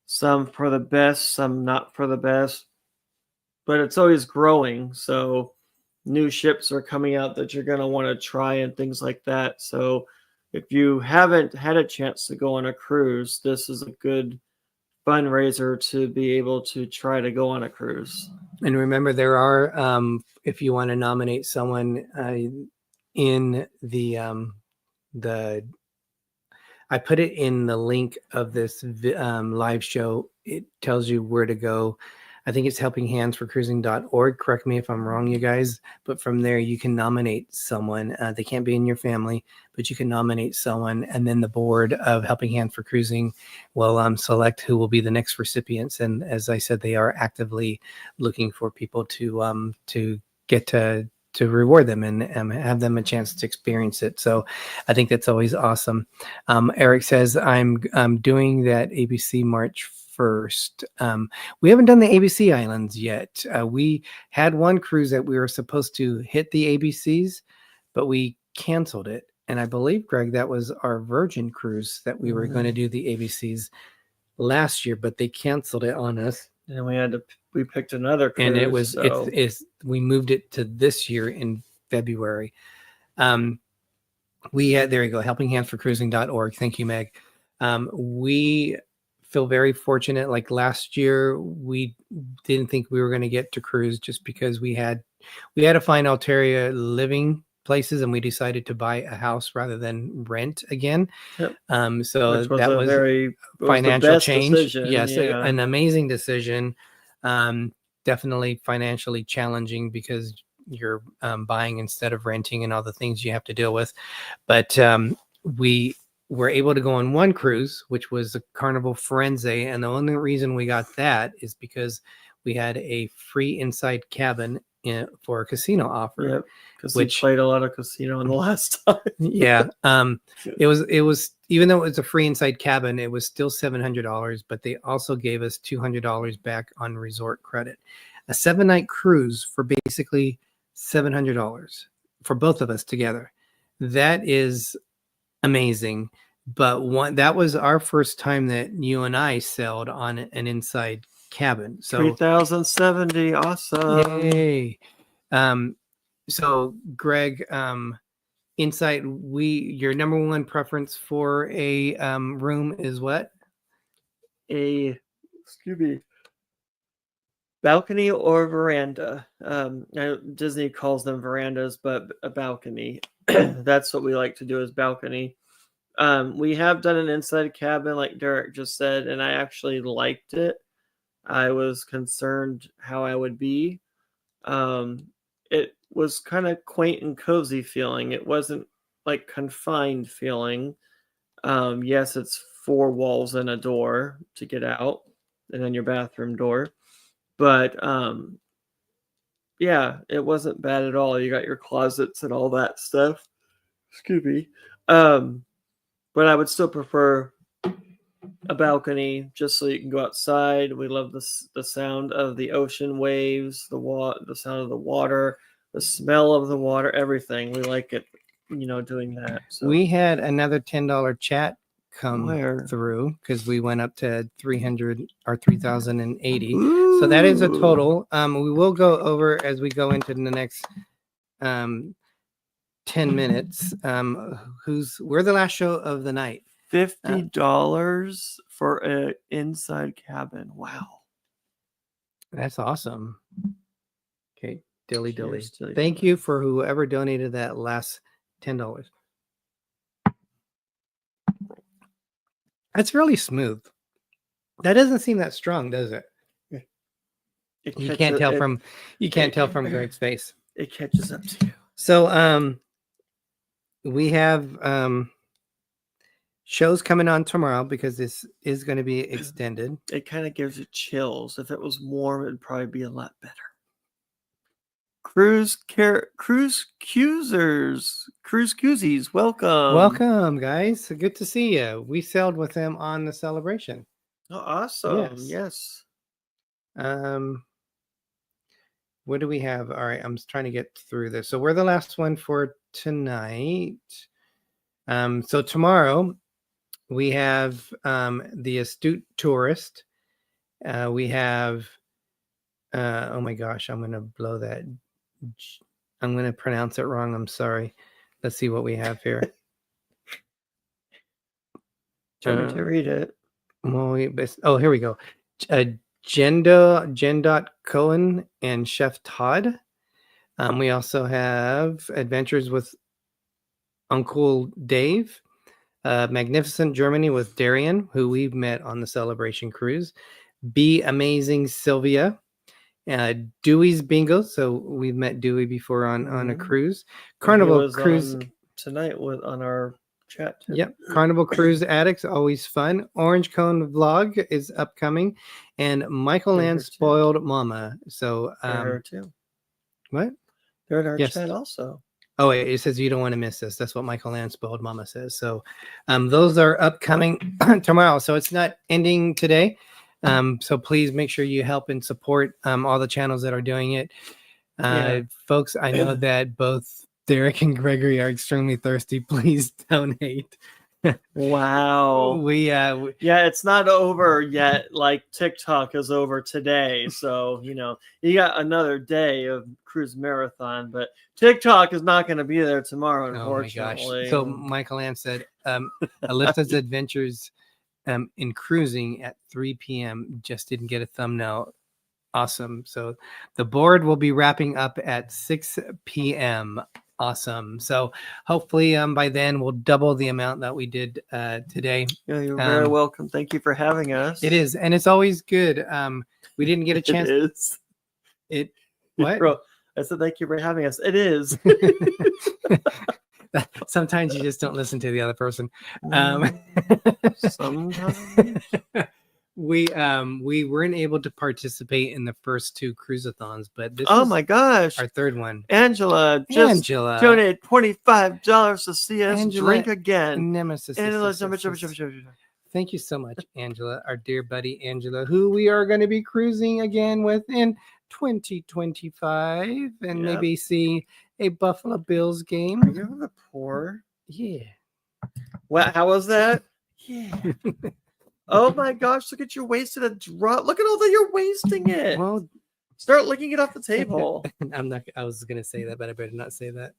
some for the best, some not for the best, but it's always growing. So new ships are coming out that you're going to want to try and things like that. So if you haven't had a chance to go on a cruise, this is a good fundraiser to be able to try to go on a cruise. And remember, there are, if you want to nominate someone in I put it in the link of this live show. It tells you where to go. I think it's helpinghandsforcruising.org. Correct me if I'm wrong, you guys. But from there, you can nominate someone. They can't be in your family, but you can nominate someone. And then the board of Helping Hands for Cruising will select who will be the next recipients. And as I said, they are actively looking for people to get to reward them and have them a chance to experience it. So I think that's always awesome. Eric says, I'm doing that ABC March 1st. We haven't done the ABC Islands yet. We had one cruise that we were supposed to hit the ABCs, but we canceled it. And I believe, Greg, that was our Virgin cruise that we were going to do the ABCs last year, but they canceled it on us. And we picked another cruise. And it was so. we moved it to this year in February. We had, there you go, helpinghandsforcruising.org. Thank you, Meg. We feel very fortunate. Like last year, we didn't think we were going to get to cruise just because we had to find alternative living places, and we decided to buy a house rather than rent again. Yep. So Which was that a was very financial change. Decision. Yes, yeah. an amazing decision. Definitely financially challenging because you're buying instead of renting and all the things you have to deal with. But we were able to go on one cruise, which was the Carnival Firenze. And the only reason we got that is because we had a free inside cabin for a casino offer. Yep, because we played a lot of casino in the last time. Yeah. It was even though it was a free inside cabin, it was still $700, but they also gave us $200 back on resort credit. A 7-night cruise for basically $700 for both of us together. That is amazing. But that was our first time that you and I sailed on an inside cabin. So 3,070, awesome. Yay. So Greg, insight, your number one preference for a room is what? A balcony or veranda. Disney calls them verandas, but a balcony. That's what we like to do, is balcony. We have done an inside cabin, like Derek just said, and I actually liked it. I was concerned how I would be. It was kind of quaint and cozy feeling. It wasn't like confined feeling. Yes, it's 4 walls and a door to get out, and then your bathroom door. But yeah, it wasn't bad at all. You got your closets and all that stuff. Scooby. But I would still prefer a balcony just so you can go outside. We love the sound of the ocean waves, the sound of the water, the smell of the water, everything. We like it, doing that. So. We had another $10 chat come through because we went up to 300 or 3,080. So that is a total. We will go over as we go into the next 10 minutes. We're the last show of the night. $50 for an inside cabin. Wow. That's awesome. Okay, dilly. Thank you for whoever donated that last $10. That's really smooth. That doesn't seem that strong, does it? You can't tell from Greg's face. It catches up to you. So we have shows coming on tomorrow because this is going to be extended. It kind of gives you chills. If it was warm, it'd probably be a lot better. Cruise Cusies, welcome guys, good to see you. We sailed with them on the celebration. Oh, awesome. Yes. What do we have? All right, I'm just trying to get through this. So we're the last one for tonight. So tomorrow we have the Astute Tourist. We have oh my gosh, I'm gonna blow that. I'm going to pronounce it wrong. I'm sorry. Let's see what we have here. Trying to read it. Oh, here we go. Jen. Cohen and Chef Todd. We also have Adventures with Uncle Dave. Magnificent Germany with Darian, who we've met on the Celebration Cruise. Be Amazing Sylvia. Dewey's Bingo. So we've met Dewey before on a cruise. Carnival Cruise tonight on our chat too. Yep. Carnival Cruise Addicts, always fun. Orange Cone Vlog is upcoming, and Michael Land Spoiled Mama. So her too. What? They're in our chat also. Oh, it says you don't want to miss this. That's what Michael Land Spoiled Mama says. So those are upcoming tomorrow. So it's not ending today. So please make sure you help and support all the channels that are doing it. Folks, I know that both Derek and Gregory are extremely thirsty. Please donate. Wow. Yeah, it's not over yet. Like TikTok is over today, so you got another day of cruise marathon, but TikTok is not going to be there tomorrow, oh my gosh. unfortunately. So Michael Ann said, Alyssa's adventures in cruising at 3 p.m. just didn't get a thumbnail. Awesome. So the board will be wrapping up at 6 p.m. Awesome. So hopefully by then we'll double the amount that we did today. Yeah, you're very welcome. Thank you for having us. It is, and it's always good. We didn't get a chance. It is. It what? I said thank you for having us. It is. Sometimes you just don't listen to the other person. Sometimes. We weren't able to participate in the first 2 cruisathons, but this my gosh, our third one. Angela just donated $25 to see us drink again. Nemesis. Angela, thank you so much, Angela, our dear buddy Angela, who we are going to be cruising again with in 2025, and maybe see a Buffalo Bills game. Are you having a pour? Yeah. Well, how was that? Yeah. Oh my gosh, look at you wasted a drop. Look at all that you're wasting it. Well, start licking it off the table. I was gonna say that, but I better not say that.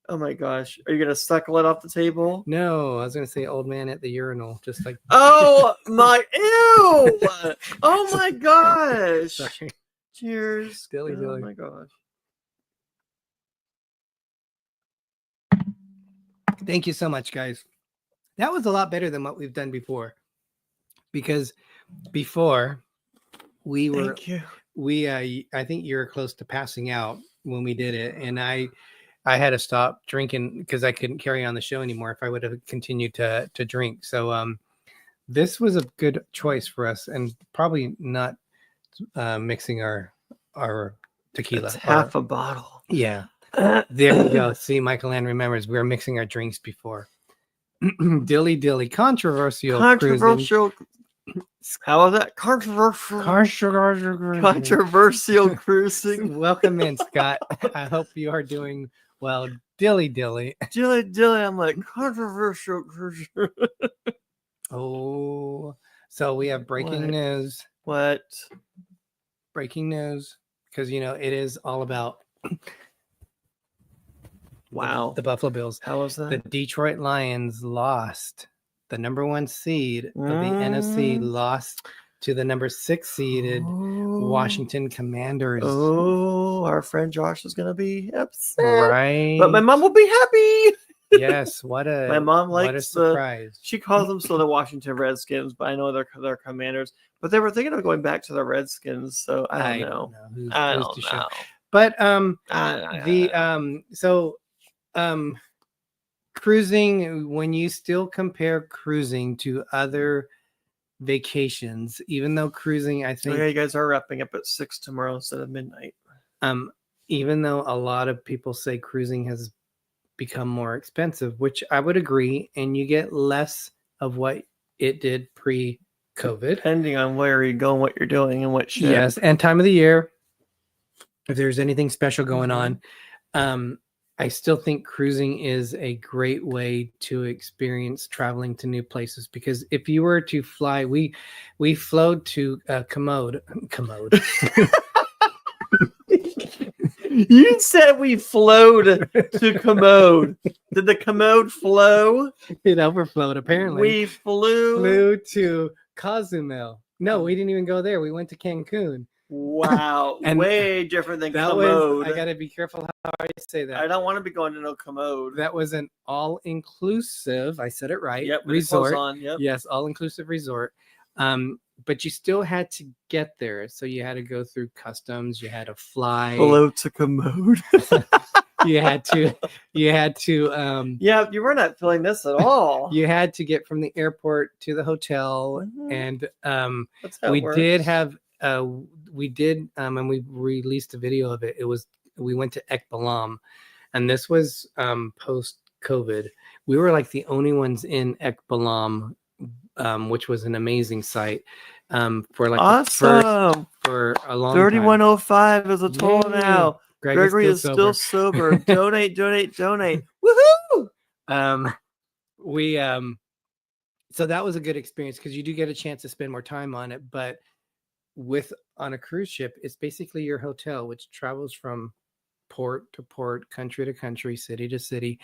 Oh my gosh. Are you gonna suckle it off the table? No, I was gonna say old man at the urinal, just like oh my ew. Oh my gosh. Sorry. Cheers. Dilly. Oh my gosh. Thank you so much, guys. That was a lot better than what we've done before. Because before we were I think you were close to passing out when we did it, and I had to stop drinking because I couldn't carry on the show anymore if I would have continued to drink. So this was a good choice for us, and probably not mixing our tequila. It's half a bottle. Yeah. There you go. See, Michael Ann remembers we were mixing our drinks before. Dilly controversial. How was that? Controversial cruising. Welcome in, Scott. I hope you are doing well. Dilly. I'm like controversial cruising. Oh, so we have breaking news. What? Breaking news, because it is all about. Wow. The Buffalo Bills. How was that? The Detroit Lions lost. The number 1 seed of the NFC lost to the number 6 seeded Washington Commanders. Oh, our friend Josh is going to be upset. Right. But my mom will be happy. Yes. My mom likes what a surprise. She calls them still the Washington Redskins, but I know they're Commanders. But they were thinking of going back to the Redskins, so I don't know. I don't know. But cruising, when you still compare cruising to other vacations, even though cruising, I think you guys are wrapping up at 6 tomorrow instead of midnight. Even though a lot of people say cruising has become more expensive, which I would agree, and you get less of what it did pre-COVID, depending on where you go and what you're doing and what ship. Yes, and time of the year, if there's anything special going on. I still think cruising is a great way to experience traveling to new places, because if you were to fly, we flowed to Commode. You said we flowed to Commode. Did the Commode flow? It overflowed, apparently. We flew to Cozumel. No, we didn't even go there. We went to Cancun. Wow. Way different than Commode. I got to be careful how I say that. I don't want to be going to no Commode. That was an all-inclusive, I said it right, yep, resort. Yep. Yes, all-inclusive resort. But you still had to get there. So you had to go through customs. You had to fly. Hello to Commode. you had to yeah, you were not feeling this at all. You had to get from the airport to the hotel. And we did and we released a video of it. We went to Ekbalam, and this was post COVID. We were like the only ones in Ekbalam, which was an amazing site. For like awesome for a long 3105 time. Is a total now. Gregory is still sober. Donate. Woohoo! we so that was a good experience because you do get a chance to spend more time on it. But on a cruise ship, it's basically your hotel, which travels from port to port, country to country, city to city,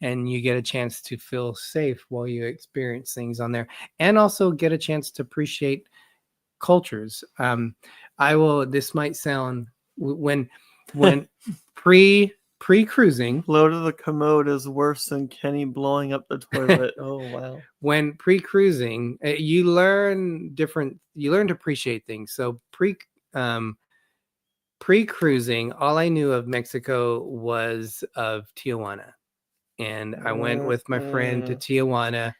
and you get a chance to feel safe while you experience things on there, and also get a chance to appreciate cultures. This might sound when pre cruising. Low to the commode is worse than Kenny blowing up the toilet. Oh wow. When pre cruising, you learn to appreciate things. So pre cruising, all I knew of Mexico was of Tijuana, and I went with my friend to Tijuana,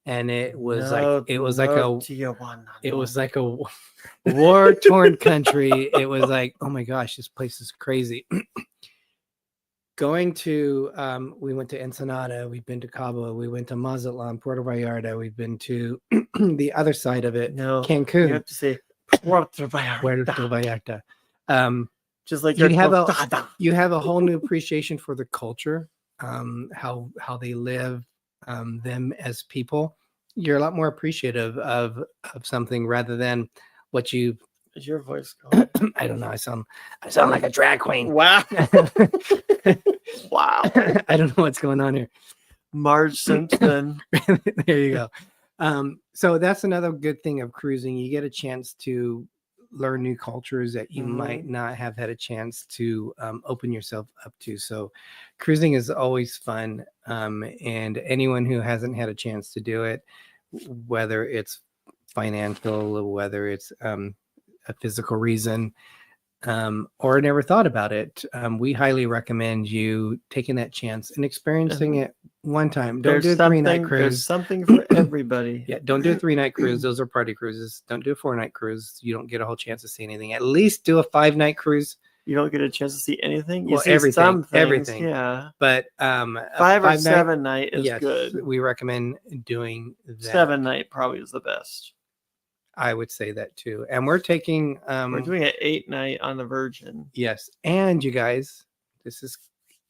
and it was like Tijuana, it was like a war torn country. It was like, oh my gosh, this place is crazy. Going to we went to Ensenada, we've been to Cabo, we went to Mazatlan, Puerto Vallarta, we've been to the other side of it, Cancun. You have to say Puerto Vallarta. Just like you have a whole new appreciation for the culture, how they live, them as people. You're a lot more appreciative of something rather than what you. Is your voice going? I don't know. I sound like a drag queen. Wow. Wow. I don't know what's going on here. Marge Simpson. There you go. So that's another good thing of cruising. You get a chance to learn new cultures that you might not have had a chance to open yourself up to. So cruising is always fun. And anyone who hasn't had a chance to do it, whether it's financial, whether it's a physical reason, or never thought about it, we highly recommend you taking that chance and experiencing it one time. Don't do a 3-night cruise. There's something for everybody. Yeah, don't do a 3-night cruise. Those are party cruises. Don't do a 4-night cruise. You don't get a whole chance to see anything. At least do a 5-night cruise. You don't get a chance to see anything. You well, see everything, some things, everything. Yeah, but 5 or 7 night is good. We recommend doing that. 7 night probably is the best. I would say that too. And we're taking we're doing an 8 night on the Virgin. Yes. And you guys, this is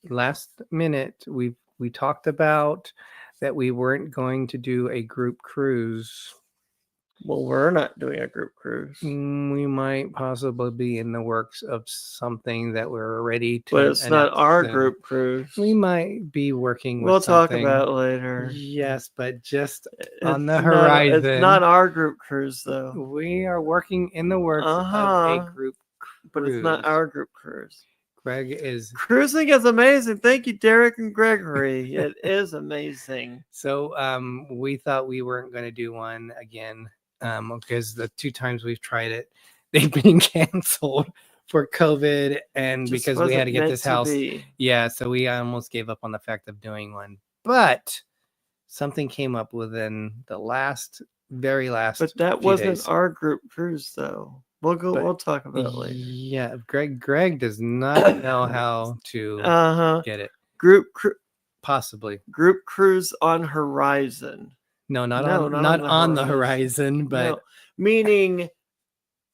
last minute. We talked about that we weren't going to do a group cruise. Well, we're not doing a group cruise. We might possibly be in the works of something that we're ready to. But it's not our group cruise. We might be working with We'll something. talk about it later. Yes, but just on the horizon. It's not our group cruise, though. We are working in the works of a group cruise. But it's not our group cruise. Greg is... Cruising is amazing. Thank you, Derek and Gregory. It is amazing. So we thought we weren't going to do one again. Because the 2 times we've tried it, they've been canceled for COVID and just because we had to get this house. Yeah, so we almost gave up on the fact of doing one. But something came up within the very last. But that wasn't our group cruise, though. We'll talk about it later. Yeah, Greg does not know how to get it. Possibly group cruise on horizon. No, not on the horizon, but no, meaning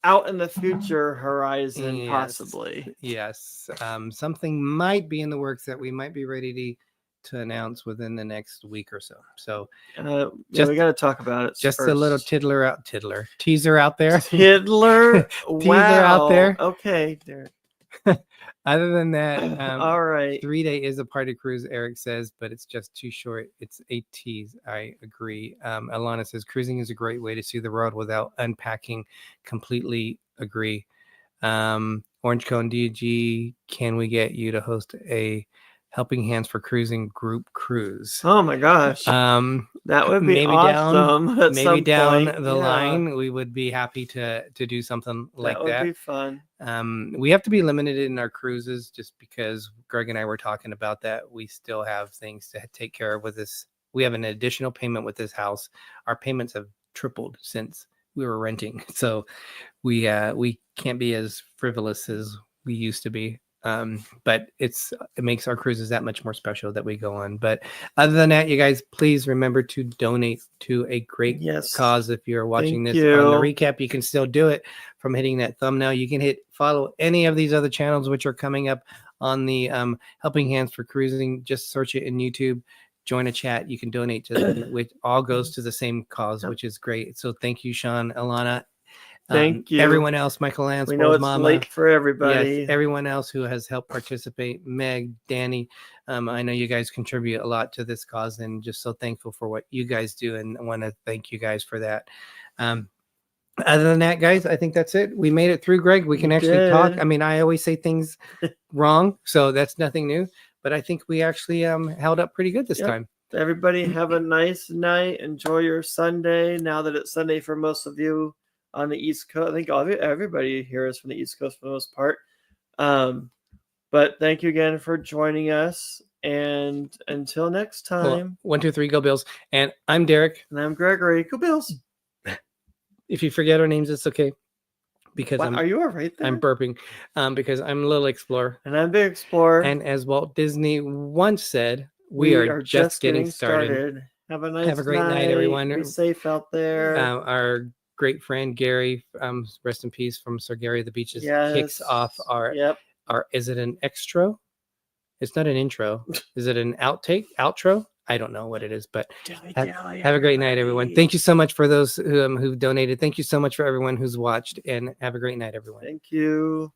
out in the future horizon, yes, possibly. Yes, something might be in the works that we might be ready to announce within the next week or so. So, we got to talk about it. Just first. A little teaser out there. Tiddler, teaser out there. Okay, Derek. Other than that, all right. 3-day is a party cruise, Eric says, but it's just too short. It's 8 T's. I agree. Alana says cruising is a great way to see the world without unpacking. Completely agree. Orange Cone DG, can we get you to host a Helping Hands for Cruising group cruise? Oh my gosh. That would be maybe awesome. Maybe down the line, we would be happy to do something like that. That would be fun. We have to be limited in our cruises just because Greg and I were talking about that. We still have things to take care of with this. We have an additional payment with this house. Our payments have tripled since we were renting. So we can't be as frivolous as we used to be. But it makes our cruises that much more special that we go on. But other than that, you guys, please remember to donate to a great cause. If you're watching this on the recap, you can still do it from hitting that thumbnail. You can follow any of these other channels which are coming up on the Helping Hands for Cruising. Just search it in YouTube. join a chat. You can donate to them, which all goes to the same cause, which is great. So thank you, Sean, Alana. Thank you. Everyone else, Michael Lance, We know it's Mama. late for everybody. Yes, everyone else who has helped participate, Meg, Danny. I know you guys contribute a lot to this cause, and just so thankful for what you guys do, and I want to thank you guys for that. Other than that, guys, I think that's it. We made it through, Greg. We can actually talk. I mean, I always say things wrong, so that's nothing new. But I think we actually held up pretty good this time. Everybody have a nice night. Enjoy your Sunday. Now that it's Sunday for most of you on the East Coast, I think everybody here is from the East Coast for the most part. But thank you again for joining us. And until next time. Well, 1, 2, 3, go Bills. And I'm Derek. And I'm Gregory. Go Bills. If you forget our names, it's okay. Because are you all right there? I'm burping because I'm Little Explorer. And I'm Big Explorer. And as Walt Disney once said, we are just getting started. Have a nice Have a great night, everyone. Be safe out there. Our great friend Gary, rest in peace, from Sir Gary of the Beaches, kicks off our is it an extra? It's not an intro. Is it an outro? I don't know what it is, but have a great night, everyone. Thank you so much for those who've donated. Thank you so much for everyone who's watched, and have a great night, everyone. Thank you.